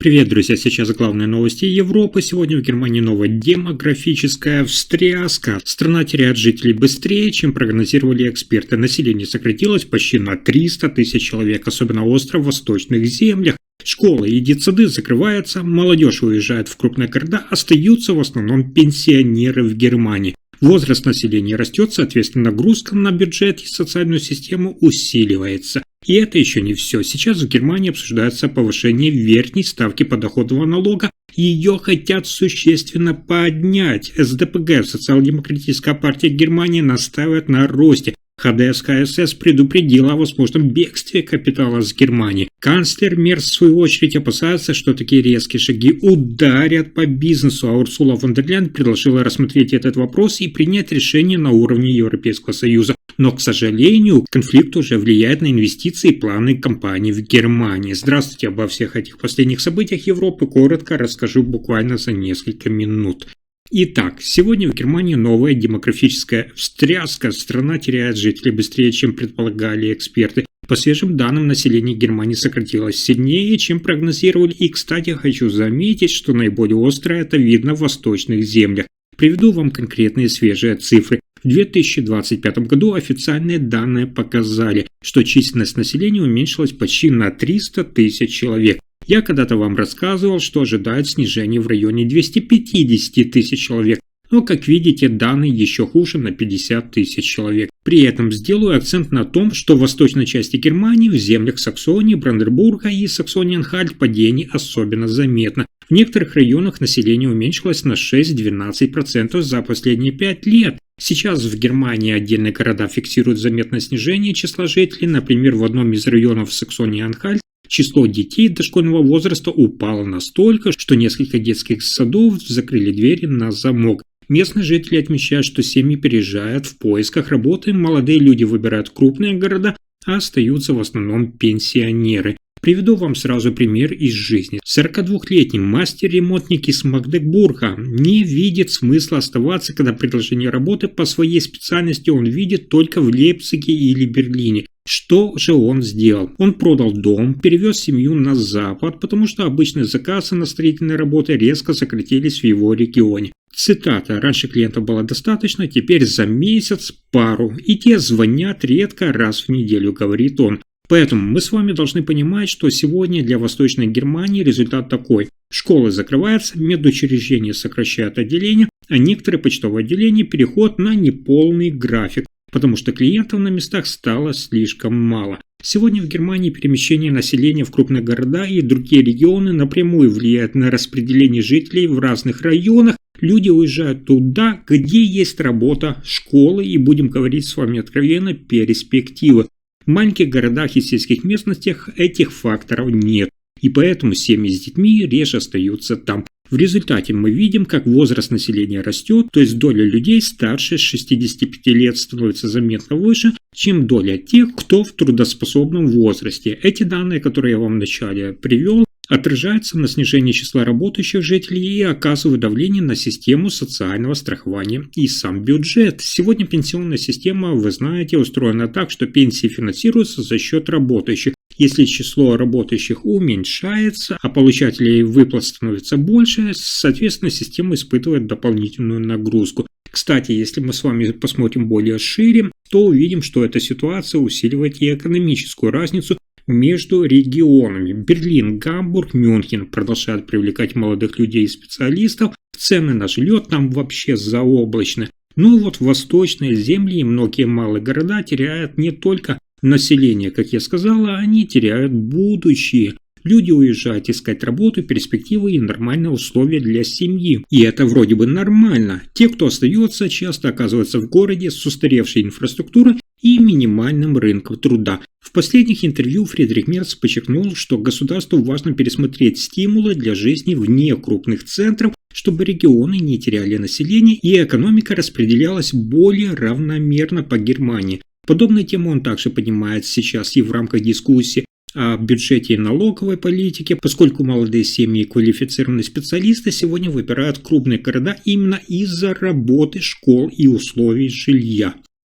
Привет, друзья! Сейчас главные новости Европы. Сегодня в Германии новая демографическая встряска. Страна теряет жителей быстрее, чем прогнозировали эксперты. Население сократилось почти на 300 тысяч человек, особенно остро в восточных землях. Школы и детсады закрываются, молодежь уезжает в крупные города, остаются в основном пенсионеры в Германии. Возраст населения растет, соответственно, нагрузка на бюджет и социальную систему усиливается. И это еще не все. Сейчас в Германии обсуждается повышение верхней ставки подоходного налога. Ее хотят существенно поднять. СДПГ, Социал-демократическая партия Германии, настаивает на росте. ХДС КСС предупредила о возможном бегстве капитала с Германии. Канцлер Мерц, в свою очередь, опасается, что такие резкие шаги ударят по бизнесу, а Урсула фон дер Ляйен предложила рассмотреть этот вопрос и принять решение на уровне Европейского Союза. Но, к сожалению, конфликт уже влияет на инвестиции и планы компаний в Германии. Здравствуйте, обо всех этих последних событиях Европы коротко расскажу буквально за несколько минут. Итак, сегодня в Германии новая демографическая встряска. Страна теряет жителей быстрее, чем предполагали эксперты. По свежим данным, население Германии сократилось сильнее, чем прогнозировали. И, кстати, хочу заметить, что наиболее остро это видно в восточных землях. Приведу вам конкретные свежие цифры. В 2025 году официальные данные показали, что численность населения уменьшилась почти на 300 тысяч человек. Я когда-то вам рассказывал, что ожидает снижение в районе 250 тысяч человек, но, как видите, данные еще хуже на 50 тысяч человек. При этом сделаю акцент на том, что в восточной части Германии, в землях Саксонии, Бранденбурга и Саксонии-Анхальт падение особенно заметно. В некоторых районах население уменьшилось на 6-12% за последние 5 лет. Сейчас в Германии отдельные города фиксируют заметное снижение числа жителей. Например, в одном из районов Саксонии-Анхальт число детей дошкольного возраста упало настолько, что несколько детских садов закрыли двери на замок. Местные жители отмечают, что семьи переезжают в поисках работы, молодые люди выбирают крупные города, а остаются в основном пенсионеры. Приведу вам сразу пример из жизни. 42-летний мастер-ремонтник из Магдебурга не видит смысла оставаться, когда предложение работы по своей специальности он видит только в Лейпциге или Берлине. Что же он сделал? Он продал дом, перевез семью на запад, потому что обычные заказы на строительные работы резко сократились в его регионе. Цитата: «Раньше клиентов было достаточно, теперь за месяц пару, и те звонят редко, раз в неделю», говорит он. Поэтому мы с вами должны понимать, что сегодня для Восточной Германии результат такой. Школы закрываются, медучреждения сокращают отделения, а некоторые почтовые отделения переход на неполный график, потому что клиентов на местах стало слишком мало. Сегодня в Германии перемещение населения в крупные города и другие регионы напрямую влияет на распределение жителей в разных районах. Люди уезжают туда, где есть работа, школы и, будем говорить с вами откровенно, перспективы. В маленьких городах и сельских местностях этих факторов нет, и поэтому семьи с детьми реже остаются там. В результате мы видим, как возраст населения растет, то есть доля людей старше 65 лет становится заметно выше, чем доля тех, кто в трудоспособном возрасте. Эти данные, которые я вам вначале привел, отражаются на снижении числа работающих жителей и оказывают давление на систему социального страхования и сам бюджет. Сегодня пенсионная система, вы знаете, устроена так, что пенсии финансируются за счет работающих. Если число работающих уменьшается, а получателей выплат становится больше, соответственно, система испытывает дополнительную нагрузку. Кстати, если мы с вами посмотрим более шире, то увидим, что эта ситуация усиливает и экономическую разницу между регионами. Берлин, Гамбург, Мюнхен продолжают привлекать молодых людей и специалистов. Цены на жилье там вообще заоблачны. Но вот восточные земли и многие малые города теряют не только население, как я сказала, они теряют будущее. Люди уезжают искать работу, перспективы и нормальные условия для семьи. И это вроде бы нормально. Те, кто остается, часто оказываются в городе с устаревшей инфраструктурой и минимальным рынком труда. В последних интервью Фридрих Мерц подчеркнул, что государству важно пересмотреть стимулы для жизни вне крупных центров, чтобы регионы не теряли население и экономика распределялась более равномерно по Германии. Подобные темы он также поднимает сейчас и в рамках дискуссии о бюджете и налоговой политике, поскольку молодые семьи и квалифицированные специалисты сегодня выбирают крупные города именно из-за работы, школ и условий жилья.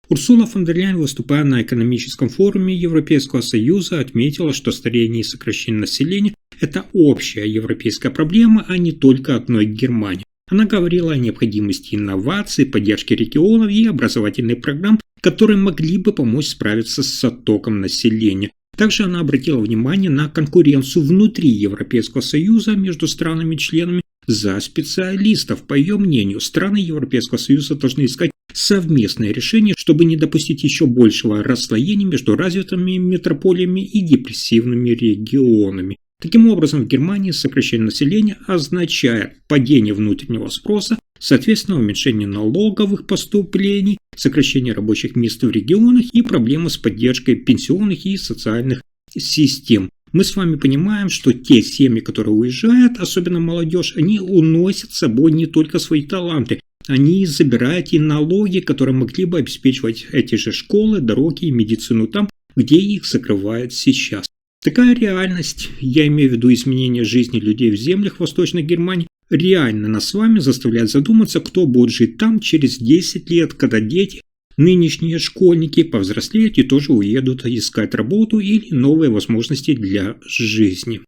Урсула фон дер Ляйен, выступая на экономическом форуме Европейского Союза, отметила, что старение и сокращение населения это общая европейская проблема, а не только одной Германии. Она говорила о необходимости инноваций, поддержки регионов и образовательных программ, которые могли бы помочь справиться с оттоком населения. Также она обратила внимание на конкуренцию внутри Европейского Союза между странами-членами за специалистов. По ее мнению, страны Европейского Союза должны искать совместные решения, чтобы не допустить еще большего расслоения между развитыми метрополиями и депрессивными регионами. Таким образом, в Германии сокращение населения означает падение внутреннего спроса, соответственно, уменьшение налоговых поступлений, сокращение рабочих мест в регионах и проблемы с поддержкой пенсионных и социальных систем. Мы с вами понимаем, что те семьи, которые уезжают, особенно молодежь, они уносят с собой не только свои таланты, они забирают и налоги, которые могли бы обеспечивать эти же школы, дороги и медицину там, где их закрывают сейчас. Такая реальность, я имею в виду изменение жизни людей в землях Восточной Германии, реально нас с вами заставляет задуматься, кто будет жить там через 10 лет, когда дети, нынешние школьники, повзрослеют и тоже уедут искать работу или новые возможности для жизни.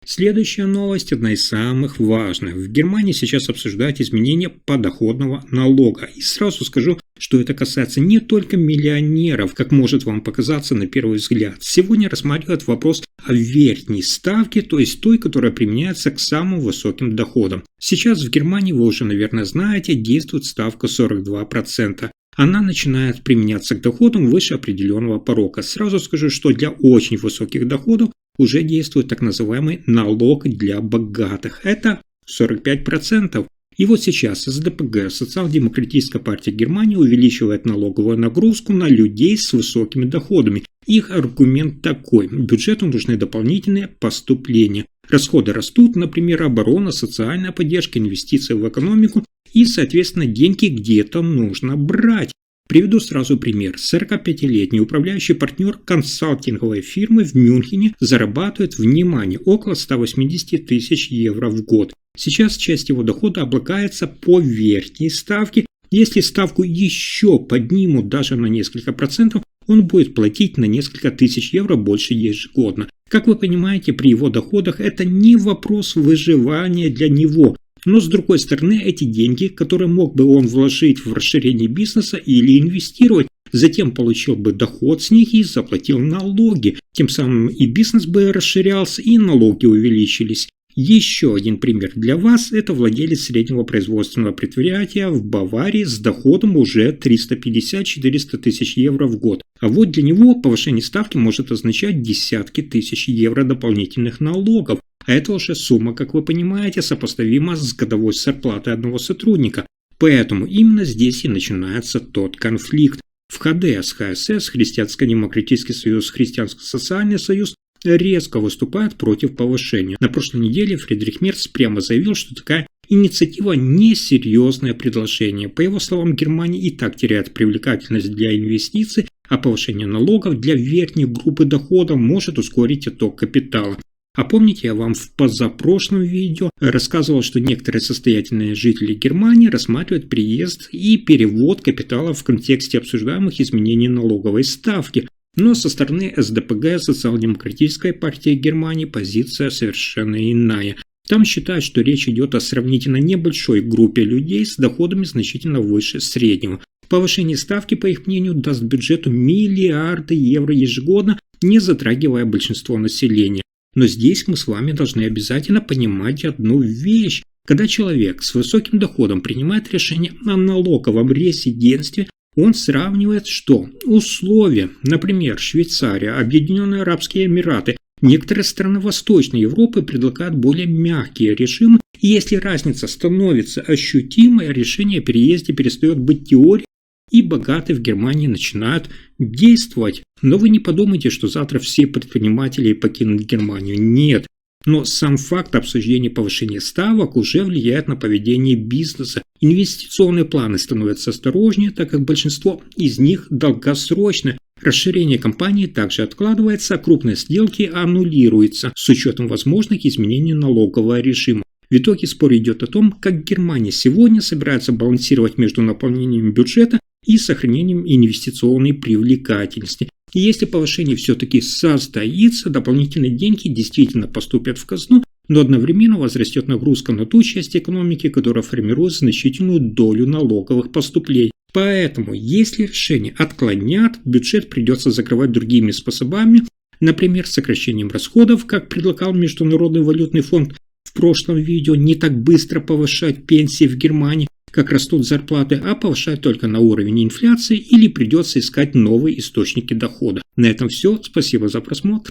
Следующая новость, одна из самых важных. В Германии сейчас обсуждают изменения подоходного налога. И сразу скажу, что это касается не только миллионеров, как может вам показаться на первый взгляд. Сегодня рассматривают вопрос о верхней ставке, то есть той, которая применяется к самым высоким доходам. Сейчас в Германии, вы уже, наверное, знаете, действует ставка 42%. Она начинает применяться к доходам выше определенного порога. Сразу скажу, что для очень высоких доходов уже действует так называемый налог для богатых. Это 45%. И вот сейчас СДПГ, Социал-демократическая партия Германии, увеличивает налоговую нагрузку на людей с высокими доходами. Их аргумент такой: бюджету нужны дополнительные поступления. Расходы растут, например, оборона, социальная поддержка, инвестиции в экономику, и, соответственно, деньги где-то нужно брать. Приведу сразу пример. 45-летний управляющий партнер консалтинговой фирмы в Мюнхене зарабатывает, внимание, около 180 тысяч евро в год. Сейчас часть его дохода облагается по верхней ставке. Если ставку еще поднимут даже на несколько процентов, он будет платить на несколько тысяч евро больше ежегодно. Как вы понимаете, при его доходах это не вопрос выживания для него. Но с другой стороны, эти деньги, которые мог бы он вложить в расширение бизнеса или инвестировать, затем получил бы доход с них и заплатил налоги. Тем самым и бизнес бы расширялся, и налоги увеличились. Еще один пример для вас – это владелец среднего производственного предприятия в Баварии с доходом уже 350-400 тысяч евро в год. А вот для него повышение ставки может означать десятки тысяч евро дополнительных налогов. А это уже сумма, как вы понимаете, сопоставима с годовой зарплатой одного сотрудника. Поэтому именно здесь и начинается тот конфликт. В ХДС, ХСС, Христианско-демократический союз, Христианско-социальный союз резко выступают против повышения. На прошлой неделе Фридрих Мерц прямо заявил, что такая инициатива – несерьезное предложение. По его словам, Германия и так теряет привлекательность для инвестиций, а повышение налогов для верхней группы дохода может ускорить отток капитала. А помните, я вам в позапрошлом видео рассказывал, что некоторые состоятельные жители Германии рассматривают приезд и перевод капитала в контексте обсуждаемых изменений налоговой ставки. Но со стороны СДПГ, Социал-демократической партии Германии, позиция совершенно иная. Там считают, что речь идет о сравнительно небольшой группе людей с доходами значительно выше среднего. Повышение ставки, по их мнению, даст бюджету миллиарды евро ежегодно, не затрагивая большинство населения. Но здесь мы с вами должны обязательно понимать одну вещь. Когда человек с высоким доходом принимает решение о налоговом резидентстве, он сравнивает что? Условия. Например, Швейцария, Объединенные Арабские Эмираты. Некоторые страны Восточной Европы предлагают более мягкие режимы, и если разница становится ощутимой, решение о переезде перестает быть теорией, и богатые в Германии начинают действовать. Но вы не подумайте, что завтра все предприниматели покинут Германию. Нет. Но сам факт обсуждения повышения ставок уже влияет на поведение бизнеса. Инвестиционные планы становятся осторожнее, так как большинство из них долгосрочны. Расширение компании также откладывается, а крупные сделки аннулируются с учетом возможных изменений налогового режима. В итоге спор идет о том, как Германия сегодня собирается балансировать между наполнением бюджета и сохранением инвестиционной привлекательности. Если повышение все-таки состоится, дополнительные деньги действительно поступят в казну, но одновременно возрастет нагрузка на ту часть экономики, которая формирует значительную долю налоговых поступлений. Поэтому, если решение отклонят, бюджет придется закрывать другими способами, например, сокращением расходов, как предлагал Международный валютный фонд в прошлом видео, не так быстро повышать пенсии в Германии, как растут зарплаты, а повышать только на уровень инфляции, или придется искать новые источники дохода. На этом все. Спасибо за просмотр.